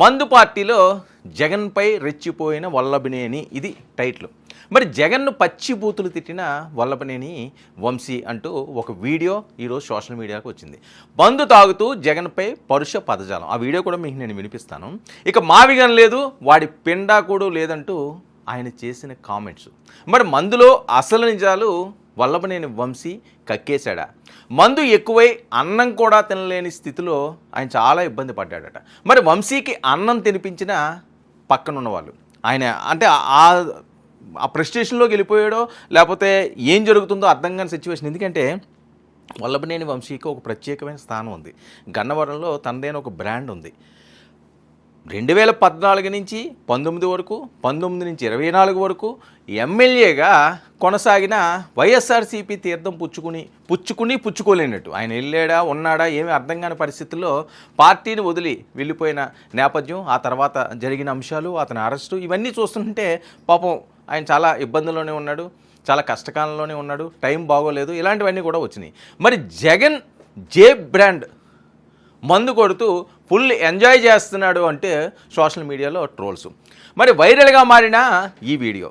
మందు పార్టీలో జగన్పై రెచ్చిపోయిన వల్లభనేని ఇది టైటిల్. మరి జగన్ను పచ్చి బూతులు తిట్టిన వల్లభనేని వంశీ అంటూ ఒక వీడియో ఈరోజు సోషల్ మీడియాకు వచ్చింది. మందు తాగుతూ జగన్పై పరుష పదజాలం. ఆ వీడియో కూడా మీకు నేను వినిపిస్తాను. ఇక మావిగన్ లేదు, వాడి పిండా కూడా లేదంటూ ఆయన చేసిన కామెంట్స్. మరి మందులో అసలు నిజాలు వల్లభనేని వంశీ కక్కేశాడా? మందు ఎక్కువై అన్నం కూడా తినలేని స్థితిలో ఆయన చాలా ఇబ్బంది పడ్డాడట. మరి వంశీకి అన్నం తినిపించిన పక్కనున్న వాళ్ళు ఆయన అంటే ఆ ప్రెస్టేషన్లోకి వెళ్ళిపోయాడో లేకపోతే ఏం జరుగుతుందో అర్థం కాని సిచ్యువేషన్. ఎందుకంటే వల్లభనేని వంశీకి ఒక ప్రత్యేకమైన స్థానం ఉంది. గన్నవరంలో తనదైన ఒక బ్రాండ్ ఉంది. 2014 నుంచి 19 వరకు, 19 నుంచి 24 వరకు ఎమ్మెల్యేగా కొనసాగిన వైఎస్ఆర్సీపీ తీర్థం పుచ్చుకోలేనట్టు ఆయన వెళ్ళాడా ఉన్నాడా ఏమీ అర్థం కాని పరిస్థితుల్లో పార్టీని వదిలి వెళ్ళిపోయిన నేపథ్యం, ఆ తర్వాత జరిగిన అంశాలు, అతని అరెస్టు ఇవన్నీ చూస్తుంటే పాపం ఆయన చాలా ఇబ్బందుల్లోనే ఉన్నాడు, చాలా కష్టకాలంలోనే ఉన్నాడు, టైం బాగోలేదు, ఇలాంటివన్నీ కూడా వచ్చినాయి. మరి జగన్ జే బ్రాండ్ మందు కొడుతూ ఫుల్ ఎంజాయ్ చేస్తున్నాడు అంటే సోషల్ మీడియాలో ట్రోల్స్. మరి వైరల్గా మారిన ఈ వీడియో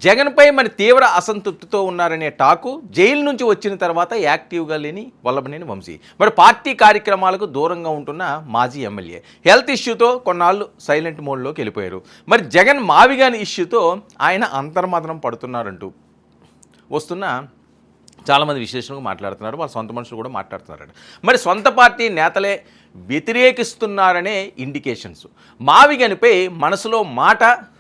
జగన్పై మరి తీవ్ర అసంతృప్తితో ఉన్నారనే టాకు. జైలు నుంచి వచ్చిన తర్వాత యాక్టివ్గా లేని వల్లభనేని వంశీ మరి పార్టీ కార్యక్రమాలకు దూరంగా ఉంటున్న మాజీ ఎమ్మెల్యే హెల్త్ ఇష్యూతో కొన్నాళ్ళు సైలెంట్ మోడ్లోకి వెళ్ళిపోయారు. మరి జగన్ మావిగాని ఇష్యూతో ఆయన అంతర్మథనం పడుతున్నారంటూ వస్తున్న చాలామంది విశ్లేషణలు మాట్లాడుతున్నారు. వాళ్ళ సొంత మనుషులు కూడా మాట్లాడుతున్నారట. మరి సొంత పార్టీ నేతలే వ్యతిరేకిస్తున్నారనే ఇండికేషన్స్. మావిగనిపై మనసులో మాట